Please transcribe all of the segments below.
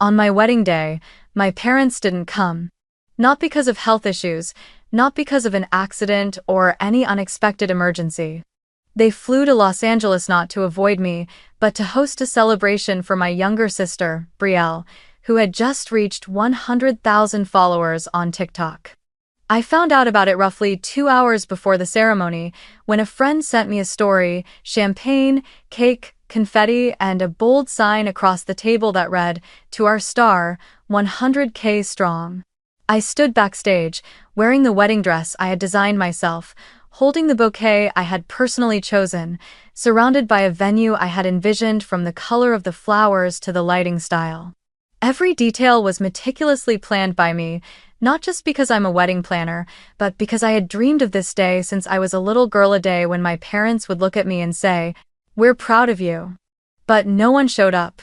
On my wedding day, my parents didn't come. Not because of health issues, not because of an accident or any unexpected emergency. They flew to Los Angeles not to avoid me, but to host a celebration for my younger sister, Brielle, who had just reached 100,000 followers on TikTok. I found out about it roughly 2 hours before the ceremony, when a friend sent me a story: champagne, cake, confetti, and a bold sign across the table that read, "To our star, 100K strong." I stood backstage, wearing the wedding dress I had designed myself, holding the bouquet I had personally chosen, surrounded by a venue I had envisioned, from the color of the flowers to the lighting style. Every detail was meticulously planned by me, not just because I'm a wedding planner, but because I had dreamed of this day since I was a little girl, a day when my parents would look at me and say, "We're proud of you." But no one showed up.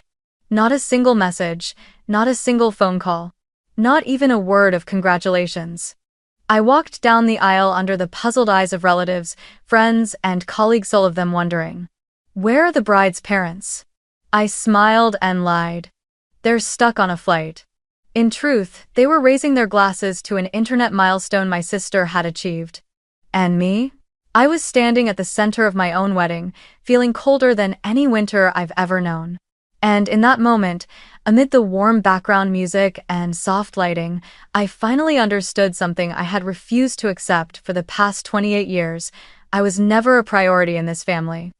Not a single message, not a single phone call, not even a word of congratulations. I walked down the aisle under the puzzled eyes of relatives, friends, and colleagues, all of them wondering, "Where are the bride's parents?" I smiled and lied. "They're stuck on a flight." In truth, they were raising their glasses to an internet milestone my sister had achieved. And me? I was standing at the center of my own wedding, feeling colder than any winter I've ever known. And in that moment, amid the warm background music and soft lighting, I finally understood something I had refused to accept for the past 28 years. I was never a priority in this family.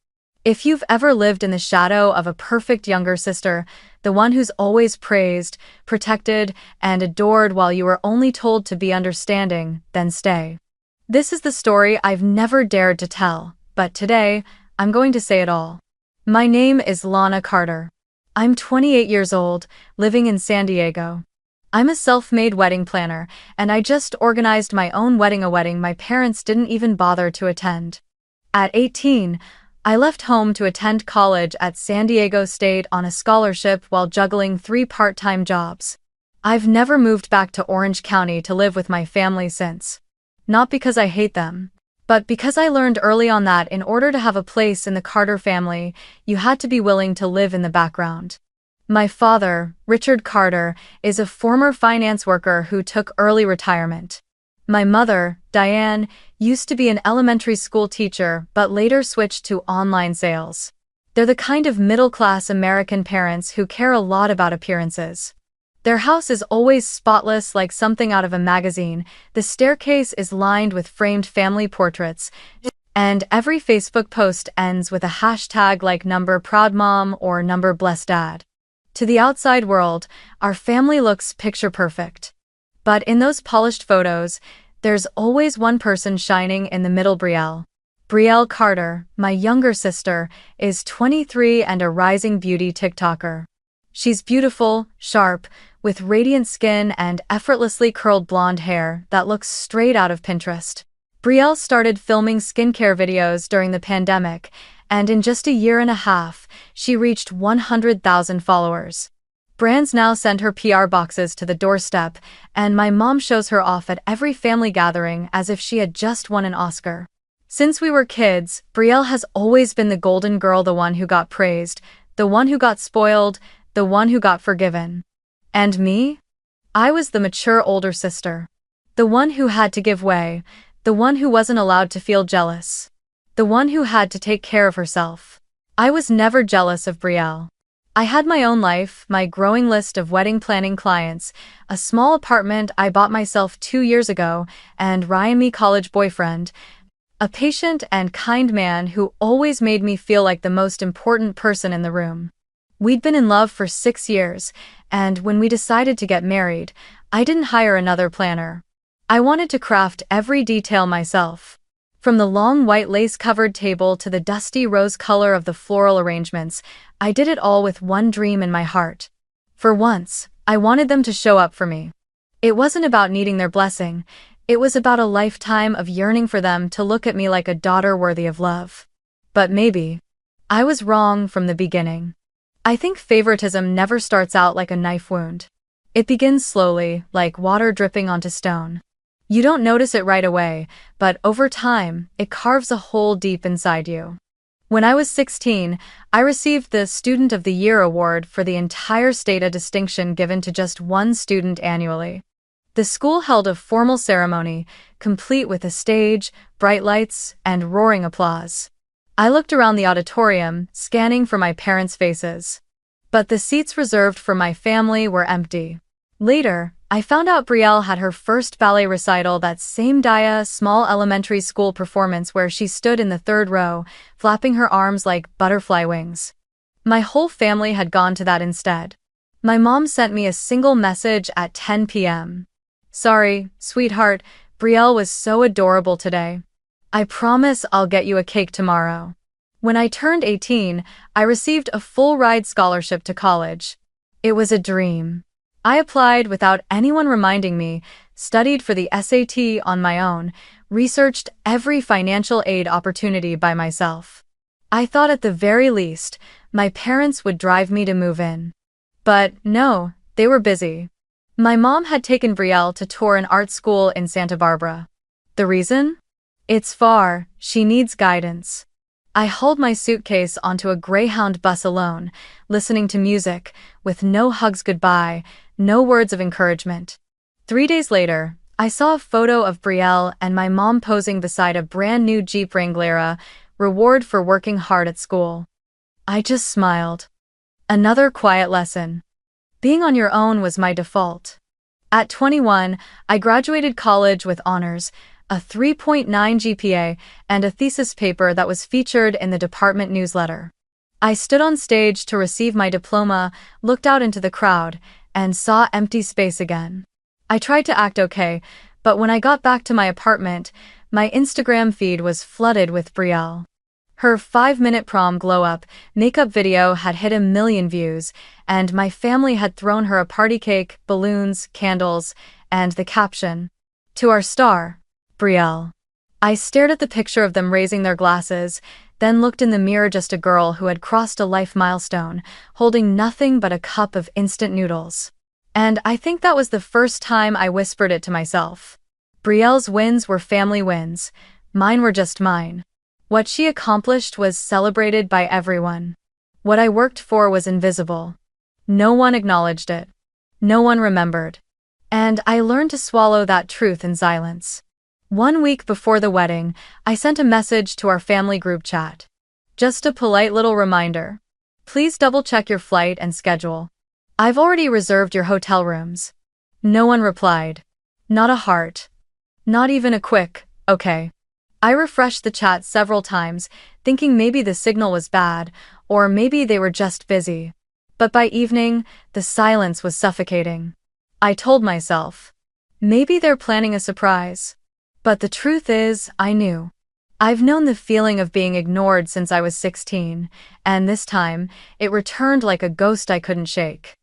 If you've ever lived in the shadow of a perfect younger sister, the one who's always praised, protected, and adored while you were only told to be understanding, then stay. This is the story I've never dared to tell, but today, I'm going to say it all. My name is Lana Carter. I'm 28 years old, living in San Diego. I'm a self-made wedding planner, and I just organized my own wedding, a wedding my parents didn't even bother to attend. At 18, I left home to attend college at San Diego State on a scholarship while juggling 3 part-time jobs. I've never moved back to Orange County to live with my family since. Not because I hate them, but because I learned early on that in order to have a place in the Carter family, you had to be willing to live in the background. My father, Richard Carter, is a former finance worker who took early retirement. My mother, Diane, used to be an elementary school teacher but later switched to online sales. They're the kind of middle-class American parents who care a lot about appearances. Their house is always spotless, like something out of a magazine. The staircase is lined with framed family portraits, and every Facebook post ends with a hashtag like #ProudMom or #BlessedDad. To the outside world, our family looks picture perfect. But in those polished photos, there's always one person shining in the middle: Brielle. Brielle Carter, my younger sister, is 23 and a rising beauty TikToker. She's beautiful, sharp, with radiant skin and effortlessly curled blonde hair that looks straight out of Pinterest. Brielle started filming skincare videos during the pandemic, and in just a year and a half, she reached 100,000 followers. Brands now send her PR boxes to the doorstep, and my mom shows her off at every family gathering as if she had just won an Oscar. Since we were kids, Brielle has always been the golden girl, the one who got praised, the one who got spoiled, the one who got forgiven. And me? I was the mature older sister. The one who had to give way, the one who wasn't allowed to feel jealous, the one who had to take care of herself. I was never jealous of Brielle. I had my own life, my growing list of wedding planning clients, a small apartment I bought myself 2 years ago, and Ryan, my college boyfriend, a patient and kind man who always made me feel like the most important person in the room. We'd been in love for 6 years, and when we decided to get married, I didn't hire another planner. I wanted to craft every detail myself. From the long white lace-covered table to the dusty rose color of the floral arrangements, I did it all with one dream in my heart. For once, I wanted them to show up for me. It wasn't about needing their blessing, it was about a lifetime of yearning for them to look at me like a daughter worthy of love. But maybe I was wrong from the beginning. I think favoritism never starts out like a knife wound. It begins slowly, like water dripping onto stone. You don't notice it right away, but over time, it carves a hole deep inside you. When I was 16, I received the Student of the Year award for the entire state, a distinction given to just one student annually. The school held a formal ceremony, complete with a stage, bright lights, and roaring applause. I looked around the auditorium, scanning for my parents' faces. But the seats reserved for my family were empty. Later, I found out Brielle had her first ballet recital that same day, small elementary school performance where she stood in the third row, flapping her arms like butterfly wings. My whole family had gone to that instead. My mom sent me a single message at 10 p.m. "Sorry, sweetheart, Brielle was so adorable today. I promise I'll get you a cake tomorrow." When I turned 18, I received a full-ride scholarship to college. It was a dream. I applied without anyone reminding me, studied for the SAT on my own, researched every financial aid opportunity by myself. I thought at the very least, my parents would drive me to move in. But no, they were busy. My mom had taken Brielle to tour an art school in Santa Barbara. The reason? It's far, she needs guidance. I hauled my suitcase onto a Greyhound bus alone, listening to music, with no hugs goodbye, no words of encouragement. 3 days later, I saw a photo of Brielle and my mom posing beside a brand new Jeep Wrangler, reward for working hard at school. I just smiled. Another quiet lesson. Being on your own was my default. At 21, I graduated college with honors, a 3.9 GPA, and a thesis paper that was featured in the department newsletter. I stood on stage to receive my diploma, looked out into the crowd, and saw empty space again. I tried to act okay, but when I got back to my apartment, my Instagram feed was flooded with Brielle. Her 5-minute prom glow-up makeup video had hit 1 million views, and my family had thrown her a party cake, balloons, candles, and the caption, "To our star, Brielle." I stared at the picture of them raising their glasses, then looked in the mirror, just a girl who had crossed a life milestone, holding nothing but a cup of instant noodles. And I think that was the first time I whispered it to myself. Brielle's wins were family wins, mine were just mine. What she accomplished was celebrated by everyone. What I worked for was invisible. No one acknowledged it. No one remembered. And I learned to swallow that truth in silence. 1 week before the wedding, I sent a message to our family group chat. Just a polite little reminder. Please double-check your flight and schedule. I've already reserved your hotel rooms. No one replied. Not a heart. Not even a quick, okay. I refreshed the chat several times, thinking maybe the signal was bad, or maybe they were just busy. But by evening, the silence was suffocating. I told myself, maybe they're planning a surprise. But the truth is, I knew. I've known the feeling of being ignored since I was 16, and this time, it returned like a ghost I couldn't shake.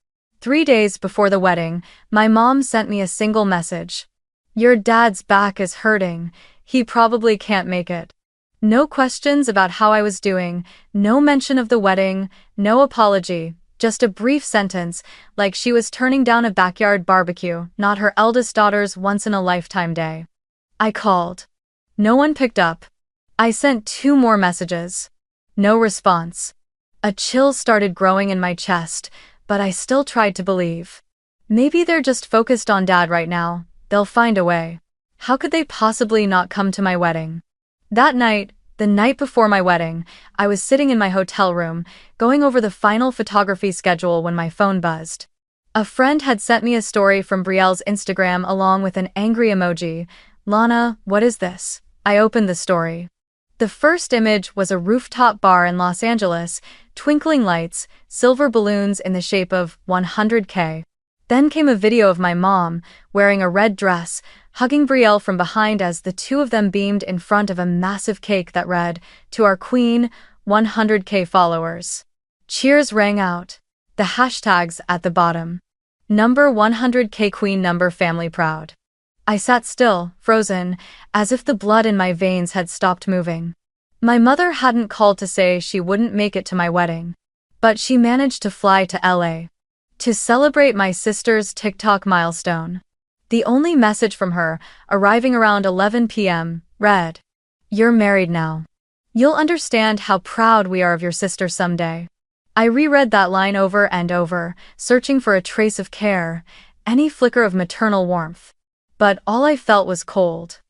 3 days before the wedding, my mom sent me a single message. "Your dad's back is hurting. He probably can't make it." No questions about how I was doing, no mention of the wedding, no apology, just a brief sentence, like she was turning down a backyard barbecue, not her eldest daughter's once-in-a-lifetime day. I called. No one picked up. I sent 2 more messages. No response. A chill started growing in my chest, but I still tried to believe. Maybe they're just focused on Dad right now. They'll find a way. How could they possibly not come to my wedding? That night, the night before my wedding, I was sitting in my hotel room, going over the final photography schedule when my phone buzzed. A friend had sent me a story from Brielle's Instagram along with an angry emoji. "Lana, what is this?" I opened the story. The first image was a rooftop bar in Los Angeles, twinkling lights, silver balloons in the shape of 100K. Then came a video of my mom, wearing a red dress, hugging Brielle from behind as the 2 of them beamed in front of a massive cake that read, "To our queen, 100K followers." Cheers rang out. The hashtags at the bottom. Number 100K queen, number family proud. I sat still, frozen, as if the blood in my veins had stopped moving. My mother hadn't called to say she wouldn't make it to my wedding. But she managed to fly to LA. To celebrate my sister's TikTok milestone. The only message from her, arriving around 11 p.m., read, "You're married now." You'll understand how proud we are of your sister someday. I reread that line over and over, searching for a trace of care, any flicker of maternal warmth. But all I felt was cold.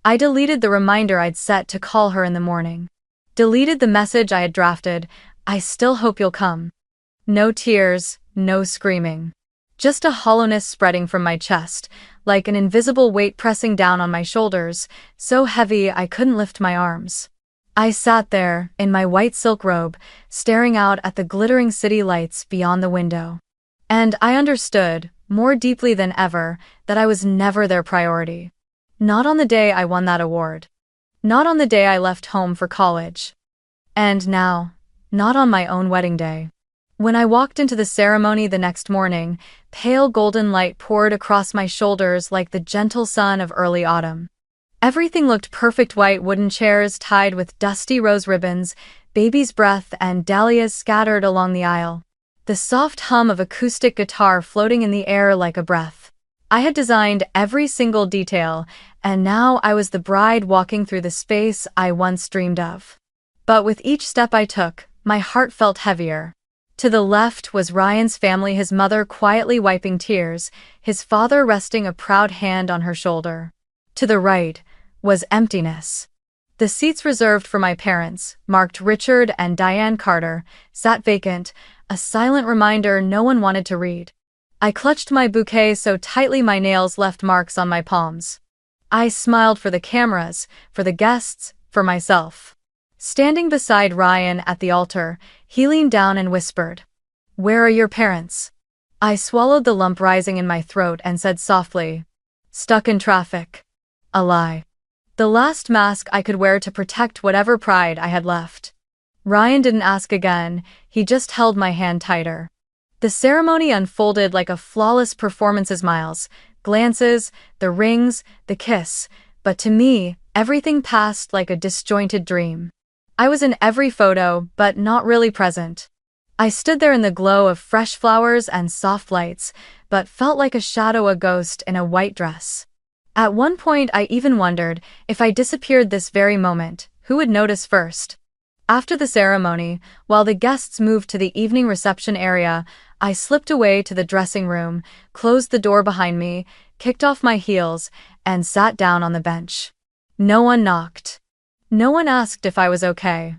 I deleted the reminder I'd set to call her in the morning. Deleted the message I had drafted, "I still hope you'll come." No tears, no screaming. Just a hollowness spreading from my chest, like an invisible weight pressing down on my shoulders, so heavy I couldn't lift my arms. I sat there, in my white silk robe, staring out at the glittering city lights beyond the window. And I understood, more deeply than ever, that I was never their priority. Not on the day I won that award. Not on the day I left home for college. And now, not on my own wedding day. When I walked into the ceremony the next morning, pale golden light poured across my shoulders like the gentle sun of early autumn. Everything looked perfect: white wooden chairs tied with dusty rose ribbons, baby's breath and dahlias scattered along the aisle. The soft hum of acoustic guitar floating in the air like a breath. I had designed every single detail, and now I was the bride walking through the space I once dreamed of. But with each step I took, my heart felt heavier. To the left was Ryan's family, his mother quietly wiping tears, his father resting a proud hand on her shoulder. To the right was emptiness. The seats reserved for my parents, marked Richard and Diane Carter, sat vacant, a silent reminder no one wanted to read. I clutched my bouquet so tightly my nails left marks on my palms. I smiled for the cameras, for the guests, for myself. Standing beside Ryan at the altar, he leaned down and whispered, "Where are your parents?" I swallowed the lump rising in my throat and said softly, "Stuck in traffic." A lie. The last mask I could wear to protect whatever pride I had left. Ryan didn't ask again, he just held my hand tighter. The ceremony unfolded like a flawless performance, smiles, glances, the rings, the kiss, but to me, everything passed like a disjointed dream. I was in every photo, but not really present. I stood there in the glow of fresh flowers and soft lights, but felt like a shadow, a ghost in a white dress. At one point I even wondered, if I disappeared this very moment, who would notice first? After the ceremony, while the guests moved to the evening reception area, I slipped away to the dressing room, closed the door behind me, kicked off my heels, and sat down on the bench. No one knocked. No one asked if I was okay.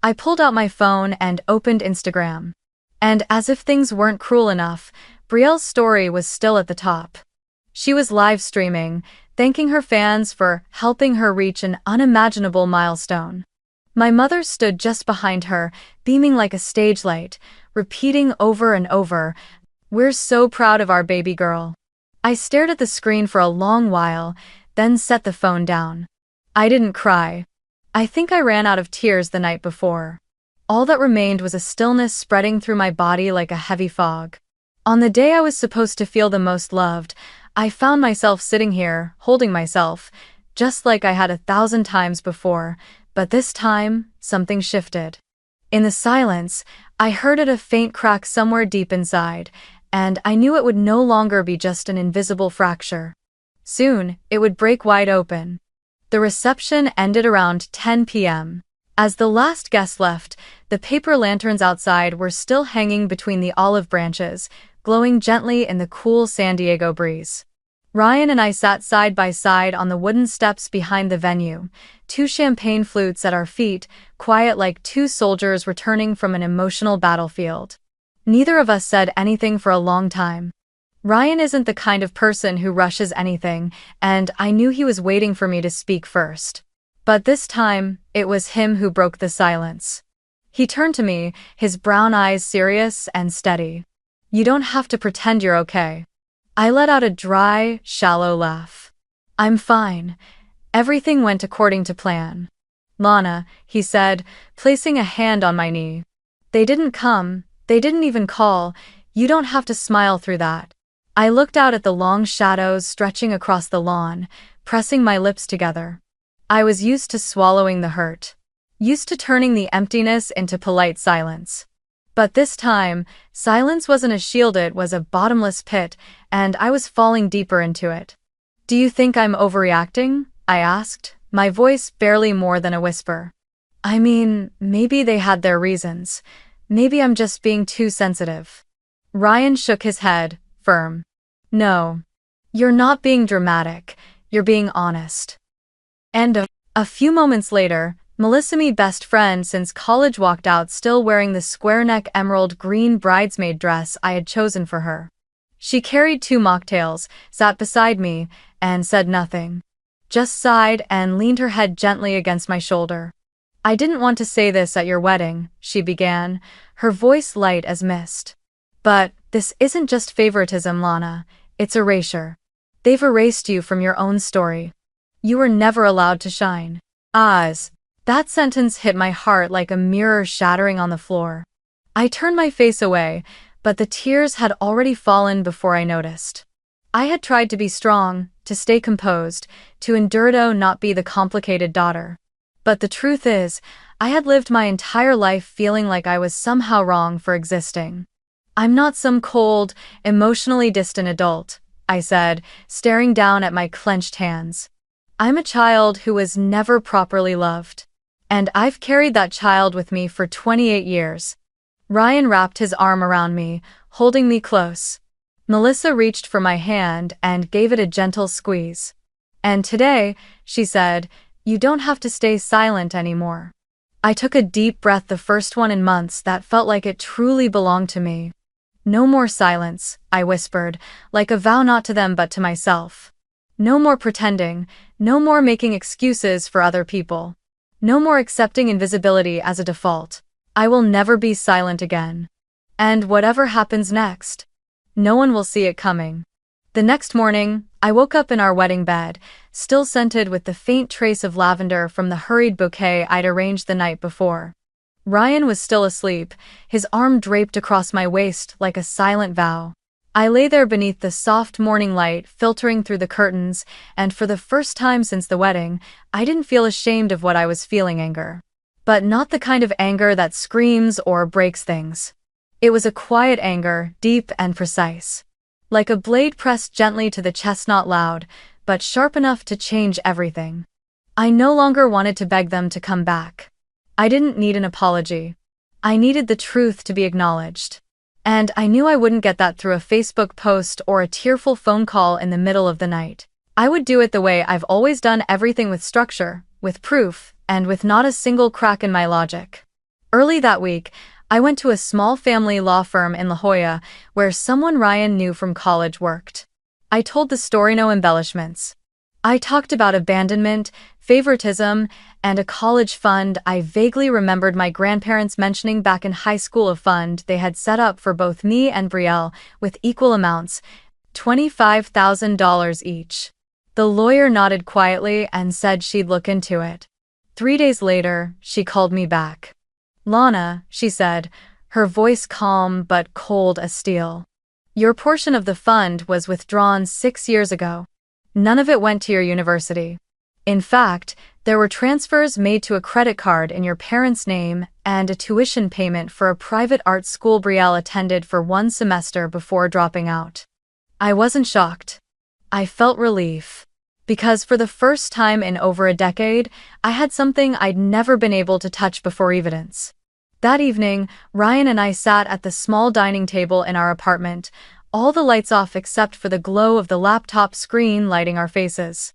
I pulled out my phone and opened Instagram. And as if things weren't cruel enough, Brielle's story was still at the top. She was live streaming, thanking her fans for helping her reach an unimaginable milestone. My mother stood just behind her, beaming like a stage light, repeating over and over, "We're so proud of our baby girl." I stared at the screen for a long while, then set the phone down. I didn't cry. I think I ran out of tears the night before. All that remained was a stillness spreading through my body like a heavy fog. On the day I was supposed to feel the most loved, I found myself sitting here, holding myself, just like I had 1,000 times before, but this time, something shifted. In the silence, I heard a faint crack somewhere deep inside, and I knew it would no longer be just an invisible fracture. Soon, it would break wide open. The reception ended around 10 p.m. As the last guest left, the paper lanterns outside were still hanging between the olive branches, glowing gently in the cool San Diego breeze. Ryan and I sat side by side on the wooden steps behind the venue, two champagne flutes at our feet, quiet like two soldiers returning from an emotional battlefield. Neither of us said anything for a long time. Ryan isn't the kind of person who rushes anything, and I knew he was waiting for me to speak first. But this time, it was him who broke the silence. He turned to me, his brown eyes serious and steady. "You don't have to pretend you're okay." I let out a dry, shallow laugh. "I'm fine. Everything went according to plan." "Lana," he said, placing a hand on my knee. "They didn't come, they didn't even call. You don't have to smile through that." I looked out at the long shadows stretching across the lawn, pressing my lips together. I was used to swallowing the hurt. Used to turning the emptiness into polite silence. But this time, silence wasn't a shield, it was a bottomless pit, and I was falling deeper into it. "Do you think I'm overreacting?" I asked, my voice barely more than a whisper. I mean, maybe they had their reasons. Maybe I'm just being too sensitive. Ryan shook his head, firm. No. You're not being dramatic. You're being honest. And a few moments later, Melissa, my best friend since college, walked out still wearing the square-neck emerald green bridesmaid dress I had chosen for her. She carried 2 mocktails, sat beside me, and said nothing. Just sighed and leaned her head gently against my shoulder. I didn't want to say this at your wedding, she began, her voice light as mist. But this isn't just favoritism, Lana. It's erasure. They've erased you from your own story. You were never allowed to shine. Oz. That sentence hit my heart like a mirror shattering on the floor. I turned my face away, but the tears had already fallen before I noticed. I had tried to be strong, to stay composed, to endure to not be the complicated daughter. But the truth is, I had lived my entire life feeling like I was somehow wrong for existing. I'm not some cold, emotionally distant adult, I said, staring down at my clenched hands. I'm a child who was never properly loved. And I've carried that child with me for 28 years. Ryan wrapped his arm around me, holding me close. Melissa reached for my hand and gave it a gentle squeeze. And today, she said, you don't have to stay silent anymore. I took a deep breath, the first one in months that felt like it truly belonged to me. No more silence, I whispered, like a vow not to them but to myself. No more pretending, no more making excuses for other people. No more accepting invisibility as a default. I will never be silent again. And whatever happens next, no one will see it coming. The next morning, I woke up in our wedding bed, still scented with the faint trace of lavender from the hurried bouquet I'd arranged the night before. Ryan was still asleep, his arm draped across my waist like a silent vow. I lay there beneath the soft morning light filtering through the curtains, and for the first time since the wedding, I didn't feel ashamed of what I was feeling, anger. But not the kind of anger that screams or breaks things. It was a quiet anger, deep and precise. Like a blade pressed gently to the chest, not loud, but sharp enough to change everything. I no longer wanted to beg them to come back. I didn't need an apology. I needed the truth to be acknowledged. And I knew I wouldn't get that through a Facebook post or a tearful phone call in the middle of the night. I would do it the way I've always done everything, with structure, with proof, and with not a single crack in my logic. Early that week, I went to a small family law firm in La Jolla where someone Ryan knew from college worked. I told the story, no embellishments. I talked about abandonment, favoritism, and a college fund I vaguely remembered my grandparents mentioning back in high school, a fund they had set up for both me and Brielle with equal amounts, $25,000 each. The lawyer nodded quietly and said she'd look into it. 3 days later, she called me back. Lana, she said, her voice calm but cold as steel. Your portion of the fund was withdrawn 6 years ago. None of it went to your university. In fact, there were transfers made to a credit card in your parents' name and a tuition payment for a private art school Brielle attended for 1 semester before dropping out. I wasn't shocked. I felt relief. Because for the first time in over a decade, I had something I'd never been able to touch before, evidence. That evening, Ryan and I sat at the small dining table in our apartment, all the lights off except for the glow of the laptop screen lighting our faces.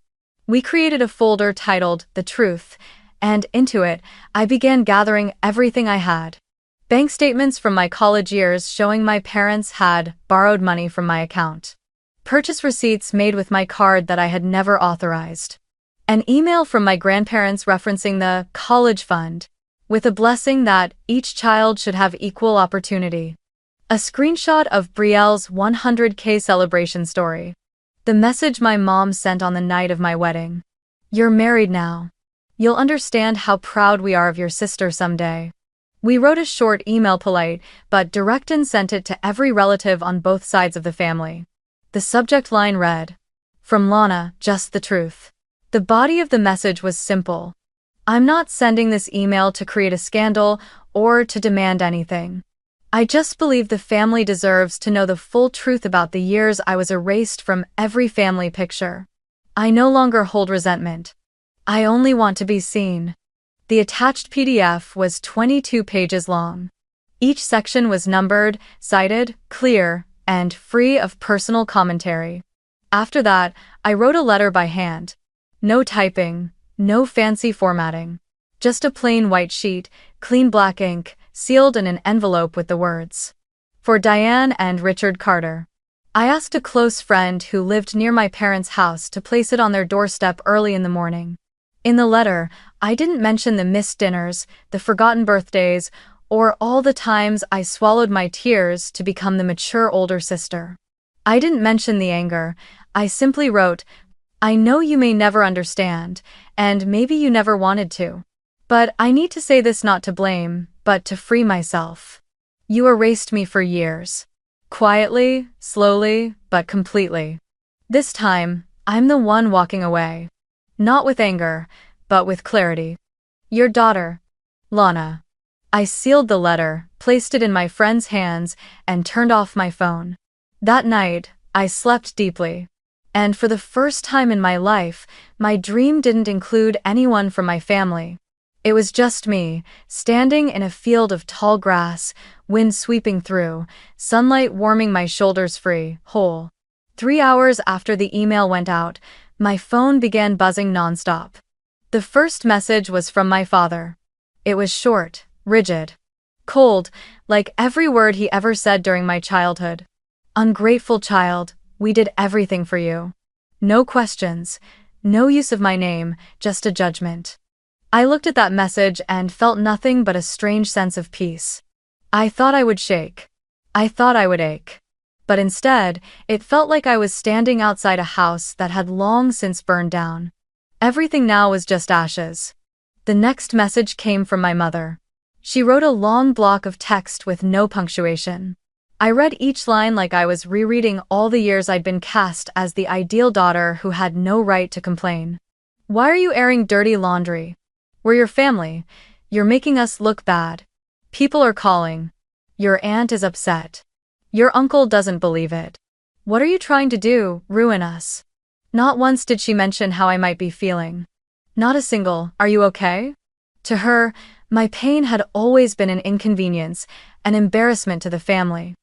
We created a folder titled The Truth, and into it, I began gathering everything I had. Bank statements from my college years showing my parents had borrowed money from my account. Purchase receipts made with my card that I had never authorized. An email from my grandparents referencing the college fund, with a blessing that each child should have equal opportunity. A screenshot of Brielle's 100K celebration story. The message my mom sent on the night of my wedding. You're married now. You'll understand how proud we are of your sister someday. We wrote a short email, polite but direct, and sent it to every relative on both sides of the family. The subject line read, "From Lana, just the truth." The body of the message was simple. I'm not sending this email to create a scandal or to demand anything. I just believe the family deserves to know the full truth about the years I was erased from every family picture. I no longer hold resentment. I only want to be seen. The attached PDF was 22 pages long. Each section was numbered, cited, clear, and free of personal commentary. After that, I wrote a letter by hand. No typing, no fancy formatting. Just a plain white sheet, clean black ink, sealed in an envelope with the words, "For Diane and Richard Carter." I asked a close friend who lived near my parents' house to place it on their doorstep early in the morning. In the letter, I didn't mention the missed dinners, the forgotten birthdays, or all the times I swallowed my tears to become the mature older sister. I didn't mention the anger. I simply wrote, "I know you may never understand, and maybe you never wanted to. But I need to say this not to blame, but to free myself. You erased me for years. Quietly, slowly, but completely. This time, I'm the one walking away. Not with anger, but with clarity. Your daughter, Lana." I sealed the letter, placed it in my friend's hands, and turned off my phone. That night, I slept deeply. And for the first time in my life, my dream didn't include anyone from my family. It was just me, standing in a field of tall grass, wind sweeping through, sunlight warming my shoulders free, whole. 3 hours after the email went out, my phone began buzzing nonstop. The first message was from my father. It was short, rigid, cold, like every word he ever said during my childhood. "Ungrateful child, we did everything for you." No questions, no use of my name, just a judgment. I looked at that message and felt nothing but a strange sense of peace. I thought I would shake. I thought I would ache. But instead, it felt like I was standing outside a house that had long since burned down. Everything now was just ashes. The next message came from my mother. She wrote a long block of text with no punctuation. I read each line like I was rereading all the years I'd been cast as the ideal daughter who had no right to complain. "Why are you airing dirty laundry? We're your family. You're making us look bad. People are calling. Your aunt is upset. Your uncle doesn't believe it. What are you trying to do, ruin us?" Not once did she mention how I might be feeling. Not a single, "Are you okay?" To her, my pain had always been an inconvenience, an embarrassment to the family.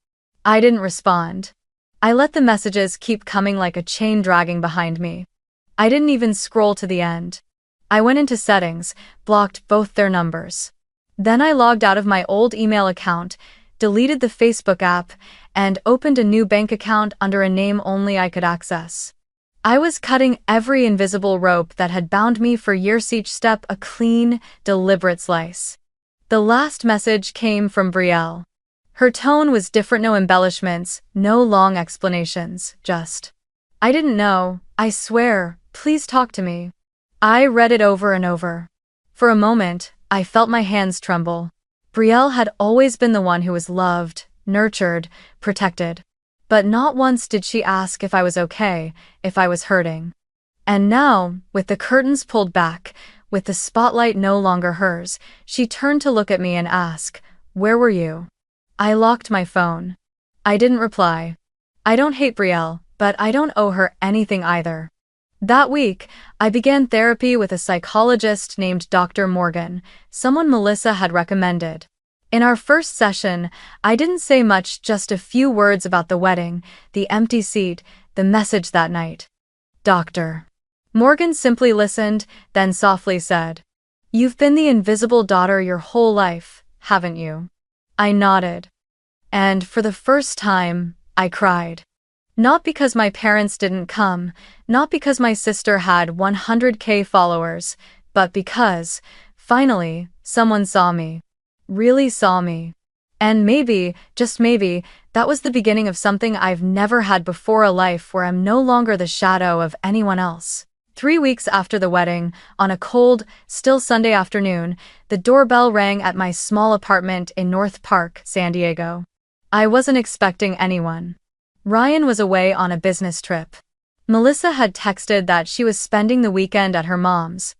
I didn't respond. I let the messages keep coming like a chain dragging behind me. I didn't even scroll to the end. I went into settings, blocked both their numbers. Then I logged out of my old email account, deleted the Facebook app, and opened a new bank account under a name only I could access. I was cutting every invisible rope that had bound me for years, each step a clean, deliberate slice. The last message came from Brielle. Her tone was different, no embellishments, no long explanations, just, "I didn't know, I swear, please talk to me." I read it over and over. For a moment, I felt my hands tremble. Brielle had always been the one who was loved, nurtured, protected. But not once did she ask if I was okay, if I was hurting. And now, with the curtains pulled back, with the spotlight no longer hers, she turned to look at me and ask, "Where were you?" I locked my phone. I didn't reply. I don't hate Brielle, but I don't owe her anything either. That week, I began therapy with a psychologist named Dr. Morgan, someone Melissa had recommended. In our first session, I didn't say much, just a few words about the wedding, the empty seat, the message that night. "Dr. Morgan simply listened, then softly said, "You've been the invisible daughter your whole life, haven't you?" I nodded. And for the first time, I cried. Not because my parents didn't come, not because my sister had 100K followers, but because, finally, someone saw me. Really saw me. And maybe, just maybe, that was the beginning of something I've never had before, a life where I'm no longer the shadow of anyone else. 3 weeks after the wedding, on a cold, still Sunday afternoon, the doorbell rang at my small apartment in North Park, San Diego. I wasn't expecting anyone. Ryan was away on a business trip. Melissa had texted that she was spending the weekend at her mom's.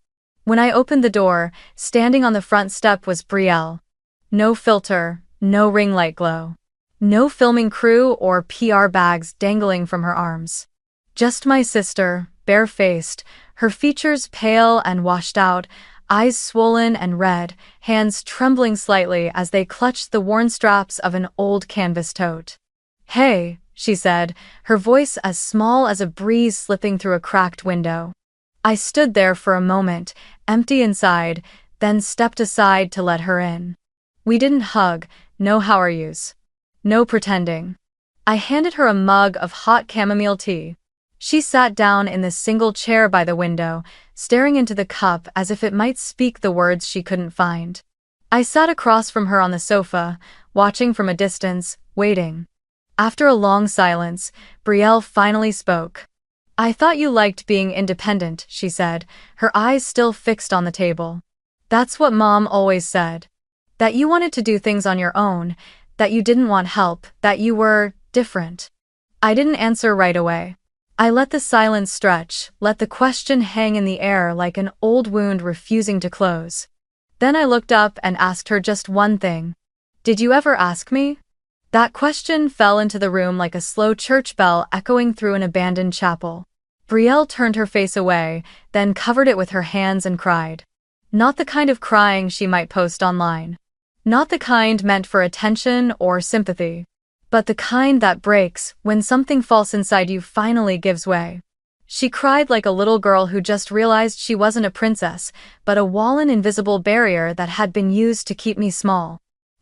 When I opened the door, standing on the front step was Brielle. No filter, no ring light glow. No filming crew or PR bags dangling from her arms. Just my sister, bare-faced, her features pale and washed out, eyes swollen and red, hands trembling slightly as they clutched the worn straps of an old canvas tote. "Hey," she said, her voice as small as a breeze slipping through a cracked window. I stood there for a moment, empty inside, then stepped aside to let her in. We didn't hug, no how are yous. No pretending. I handed her a mug of hot chamomile tea. She sat down in the single chair by the window, staring into the cup as if it might speak the words she couldn't find. I sat across from her on the sofa, watching from a distance, waiting. After a long silence, Brielle finally spoke. "I thought you liked being independent," she said, her eyes still fixed on the table. "That's what Mom always said. That you wanted to do things on your own, that you didn't want help, that you were different." I didn't answer right away. I let the silence stretch, let the question hang in the air like an old wound refusing to close. Then I looked up and asked her just one thing. "Did you ever ask me?" That question fell into the room like a slow church bell echoing through an abandoned chapel. Brielle turned her face away, then covered it with her hands and cried. Not the kind of crying she might post online. Not the kind meant for attention or sympathy. But the kind that breaks when something false inside you finally gives way. She cried like a little girl who just realized she wasn't a princess, but a wallen invisible barrier that had been used to keep me small.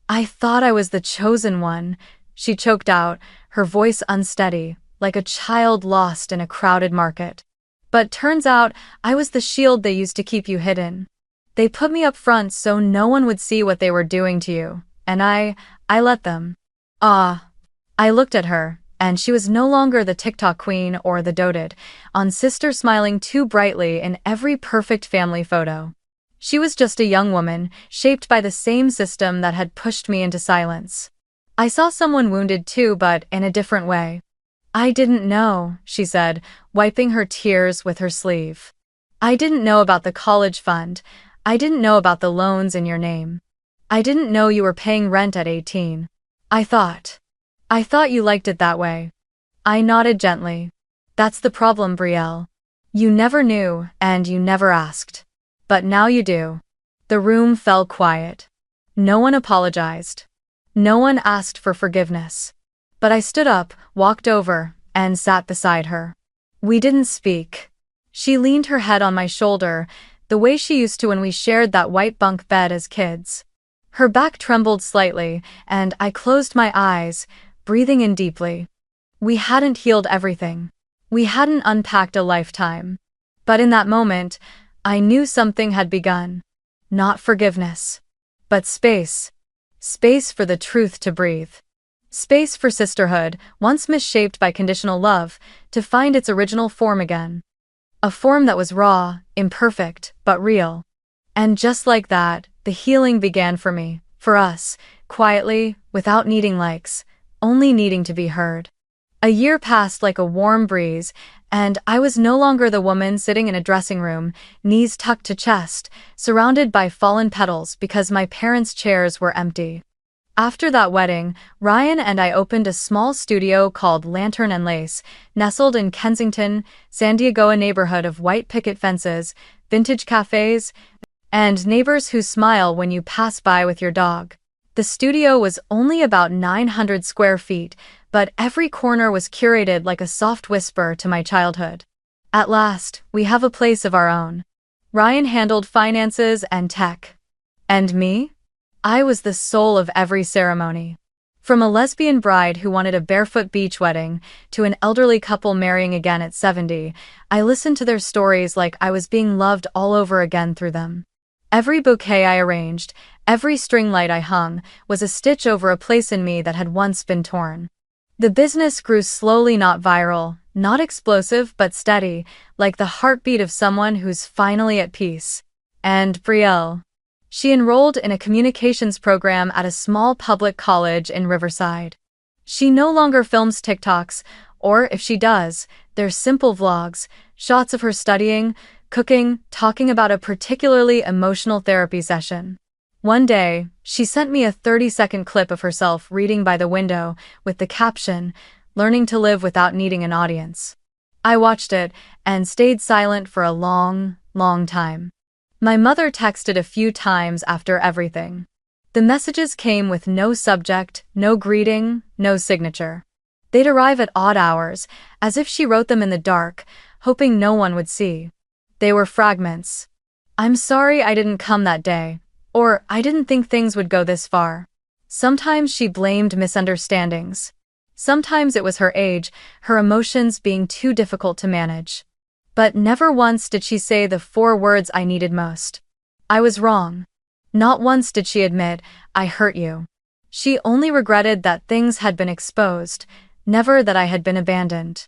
"I thought I was the chosen one," she choked out, her voice unsteady, like a child lost in a crowded market. "But turns out I was the shield they used to keep you hidden. They put me up front so no one would see what they were doing to you, and I let them." Ah. I looked at her, and she was no longer the TikTok queen or the doted on sister smiling too brightly in every perfect family photo. She was just a young woman, shaped by the same system that had pushed me into silence. I saw someone wounded too, but in a different way. "I didn't know," she said, wiping her tears with her sleeve. "I didn't know about the college fund. I didn't know about the loans in your name. I didn't know you were paying rent at 18. I thought you liked it that way." I nodded gently. "That's the problem, Brielle. You never knew, and you never asked. But now you do." The room fell quiet. No one apologized. No one asked for forgiveness. But I stood up, walked over, and sat beside her. We didn't speak. She leaned her head on my shoulder, the way she used to when we shared that white bunk bed as kids. Her back trembled slightly, and I closed my eyes, breathing in deeply. We hadn't healed everything. We hadn't unpacked a lifetime. But in that moment, I knew something had begun. Not forgiveness. But space. Space for the truth to breathe. Space for sisterhood, once misshaped by conditional love, to find its original form again. A form that was raw, imperfect, but real. And just like that, the healing began for me, for us, quietly, without needing likes, only needing to be heard. A year passed like a warm breeze, and I was no longer the woman sitting in a dressing room, knees tucked to chest, surrounded by fallen petals because my parents' chairs were empty. After that wedding, Ryan and I opened a small studio called Lantern and Lace, nestled in Kensington, San Diego, a neighborhood of white picket fences, vintage cafes, and neighbors who smile when you pass by with your dog. The studio was only about 900 square feet, but every corner was curated like a soft whisper to my childhood. At last, we have a place of our own. Ryan handled finances and tech. And me? I was the soul of every ceremony. From a lesbian bride who wanted a barefoot beach wedding to an elderly couple marrying again at 70, I listened to their stories like I was being loved all over again through them. Every bouquet I arranged, every string light I hung, was a stitch over a place in me that had once been torn. The business grew slowly, not viral, not explosive, but steady, like the heartbeat of someone who's finally at peace. And Brielle. She enrolled in a communications program at a small public college in Riverside. She no longer films TikToks, or if she does, they're simple vlogs, shots of her studying, cooking, talking about a particularly emotional therapy session. One day, she sent me a 30-second clip of herself reading by the window with the caption, "Learning to live without needing an audience." I watched it and stayed silent for a long, long time. My mother texted a few times after everything. The messages came with no subject, no greeting, no signature. They'd arrive at odd hours, as if she wrote them in the dark, hoping no one would see. They were fragments. "I'm sorry I didn't come that day," or "I didn't think things would go this far." Sometimes she blamed misunderstandings. Sometimes it was her age, her emotions being too difficult to manage. But never once did she say the 4 words I needed most. I was wrong. Not once did she admit, "I hurt you." She only regretted that things had been exposed, never that I had been abandoned.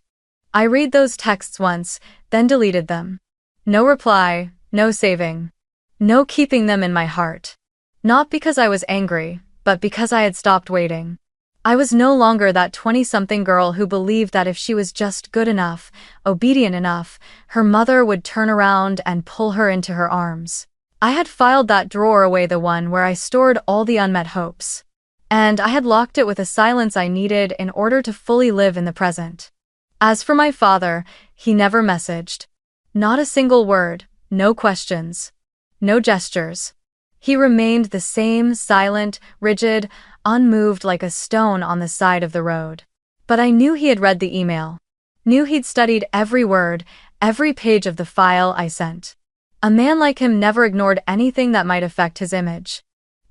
I read those texts once, then deleted them. No reply, no saving. No keeping them in my heart. Not because I was angry, but because I had stopped waiting. I was no longer that 20-something girl who believed that if she was just good enough, obedient enough, her mother would turn around and pull her into her arms. I had filed that drawer away, the one where I stored all the unmet hopes. And I had locked it with a silence I needed in order to fully live in the present. As for my father, he never messaged. Not a single word, no questions. No gestures. He remained the same, silent, rigid, unmoved like a stone on the side of the road. But I knew he had read the email. Knew he'd studied every word, every page of the file I sent. A man like him never ignored anything that might affect his image.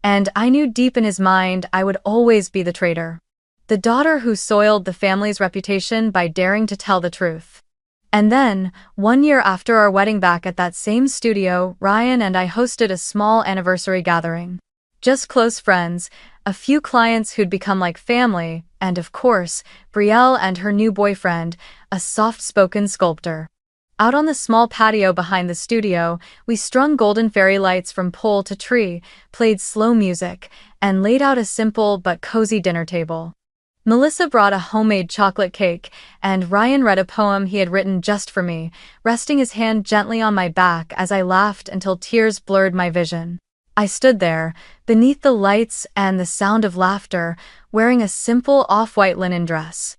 And I knew deep in his mind I would always be the traitor. The daughter who soiled the family's reputation by daring to tell the truth. And then, 1 year after our wedding back at that same studio, Ryan and I hosted a small anniversary gathering. Just close friends, a few clients who'd become like family, and of course, Brielle and her new boyfriend, a soft-spoken sculptor. Out on the small patio behind the studio, we strung golden fairy lights from pole to tree, played slow music, and laid out a simple but cozy dinner table. Melissa brought a homemade chocolate cake, and Ryan read a poem he had written just for me, resting his hand gently on my back as I laughed until tears blurred my vision. I stood there, beneath the lights and the sound of laughter, wearing a simple off-white linen dress.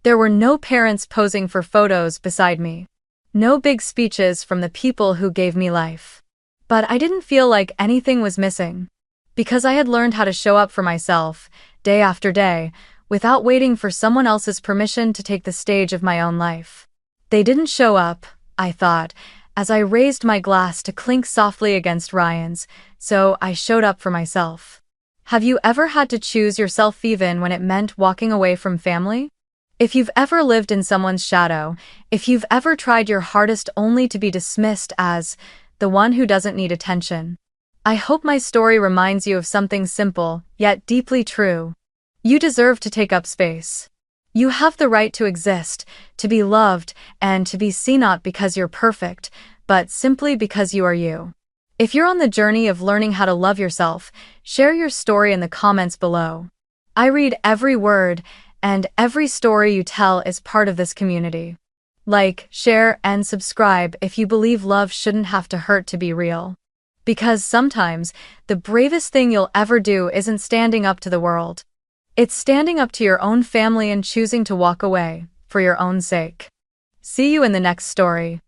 There were no parents posing for photos beside me. No big speeches from the people who gave me life. But I didn't feel like anything was missing. Because I had learned how to show up for myself, day after day, without waiting for someone else's permission to take the stage of my own life. They didn't show up, I thought, as I raised my glass to clink softly against Ryan's, so I showed up for myself. Have you ever had to choose yourself even when it meant walking away from family? If you've ever lived in someone's shadow, if you've ever tried your hardest only to be dismissed as the one who doesn't need attention, I hope my story reminds you of something simple, yet deeply true. You deserve to take up space. You have the right to exist, to be loved, and to be seen not because you're perfect, but simply because you are you. If you're on the journey of learning how to love yourself, share your story in the comments below. I read every word, and every story you tell is part of this community. Like, share, and subscribe if you believe love shouldn't have to hurt to be real. Because sometimes, the bravest thing you'll ever do isn't standing up to the world. It's standing up to your own family and choosing to walk away, for your own sake. See you in the next story.